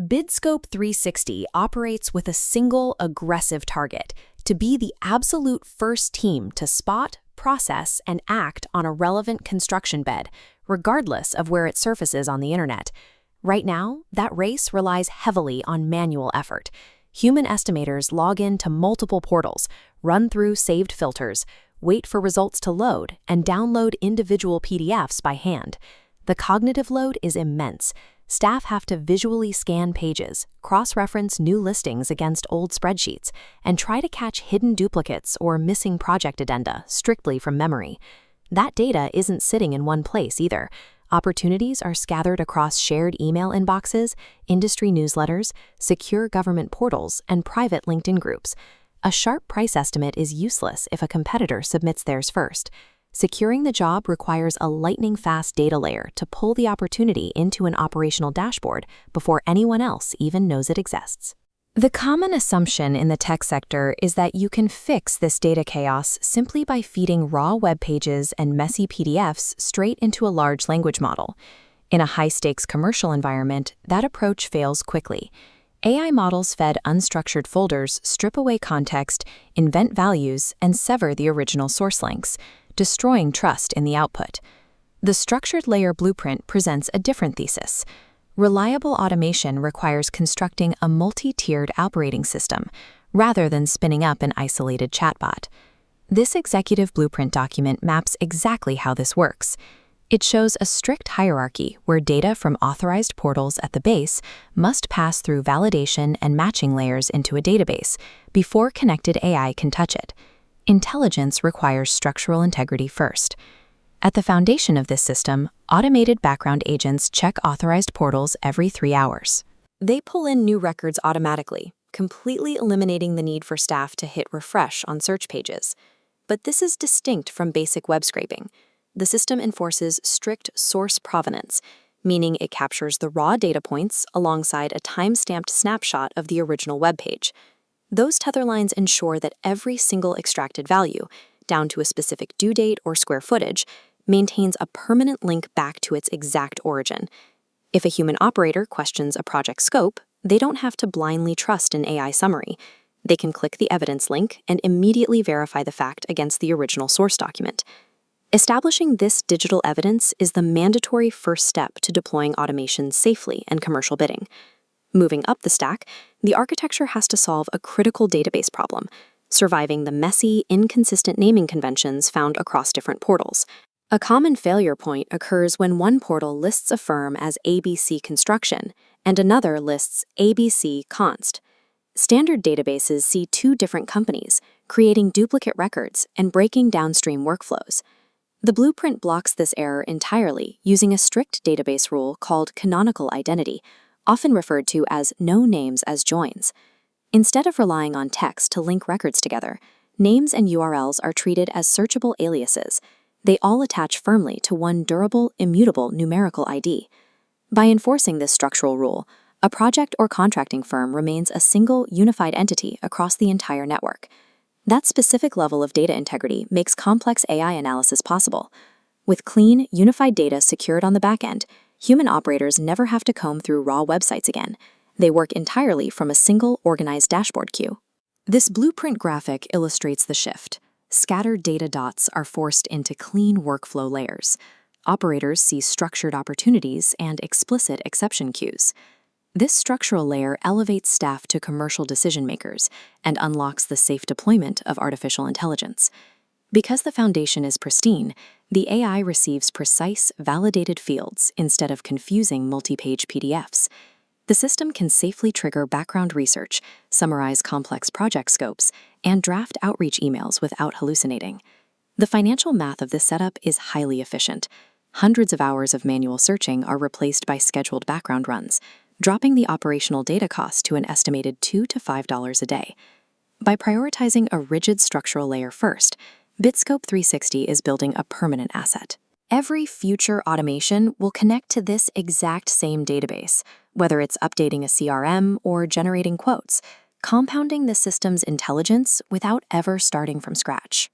BidScope 360 operates with a single aggressive target: to be the absolute first team to spot, process, and act on a relevant construction bed, regardless of where it surfaces on the internet. Right now, that race relies heavily on manual effort. Human estimators log into multiple portals, run through saved filters, wait for results to load, and download individual PDFs by hand. The cognitive load is immense. Staff have to visually scan pages, cross-reference new listings against old spreadsheets, and try to catch hidden duplicates or missing project addenda strictly from memory. That data isn't sitting in one place either. Opportunities are scattered across shared email inboxes, industry newsletters, secure government portals, and private LinkedIn groups. A sharp price estimate is useless if a competitor submits theirs first. Securing the job requires a lightning-fast data layer to pull the opportunity into an operational dashboard before anyone else even knows it exists. The common assumption in the tech sector is that you can fix this data chaos simply by feeding raw web pages and messy PDFs straight into a large language model. In a high-stakes commercial environment, that approach fails quickly. AI models fed unstructured folders strip away context, invent values, and sever the original source links, destroying trust in the output. The structured layer blueprint presents a different thesis. Reliable automation requires constructing a multi-tiered operating system, rather than spinning up an isolated chatbot. This executive blueprint document maps exactly how this works. It shows a strict hierarchy where data from authorized portals at the base must pass through validation and matching layers into a database before connected AI can touch it. Intelligence requires structural integrity first. At the foundation of this system, automated background agents check authorized portals every 3 hours. They pull in new records automatically, completely eliminating the need for staff to hit refresh on search pages. But this is distinct from basic web scraping. The system enforces strict source provenance, meaning it captures the raw data points alongside a time-stamped snapshot of the original web page. Those tether lines ensure that every single extracted value, down to a specific due date or square footage, maintains a permanent link back to its exact origin. If a human operator questions a project scope, they don't have to blindly trust an AI summary. They can click the evidence link and immediately verify the fact against the original source document. Establishing this digital evidence is the mandatory first step to deploying automation safely in commercial bidding. Moving up the stack, the architecture has to solve a critical database problem, surviving the messy, inconsistent naming conventions found across different portals. A common failure point occurs when one portal lists a firm as ABC Construction and another lists ABC Const. Standard databases see 2 different companies, creating duplicate records and breaking downstream workflows. The blueprint blocks this error entirely using a strict database rule called canonical identity, often referred to as no names as joins. Instead of relying on text to link records together, names and URLs are treated as searchable aliases. They all attach firmly to one durable, immutable numerical ID. By enforcing this structural rule, a project or contracting firm remains a single, unified entity across the entire network. That specific level of data integrity makes complex AI analysis possible. With clean, unified data secured on the back end, human operators never have to comb through raw websites again. They work entirely from a single, organized dashboard queue. This blueprint graphic illustrates the shift. Scattered data dots are forced into clean workflow layers. Operators see structured opportunities and explicit exception queues. This structural layer elevates staff to commercial decision makers and unlocks the safe deployment of artificial intelligence. Because the foundation is pristine, the AI receives precise, validated fields instead of confusing multi-page PDFs. The system can safely trigger background research, summarize complex project scopes, and draft outreach emails without hallucinating. The financial math of this setup is highly efficient. Hundreds of hours of manual searching are replaced by scheduled background runs, dropping the operational data cost to an estimated $2 to $5 a day. By prioritizing a rigid structural layer first, BidScope 360 is building a permanent asset. Every future automation will connect to this exact same database, whether it's updating a CRM or generating quotes, compounding the system's intelligence without ever starting from scratch.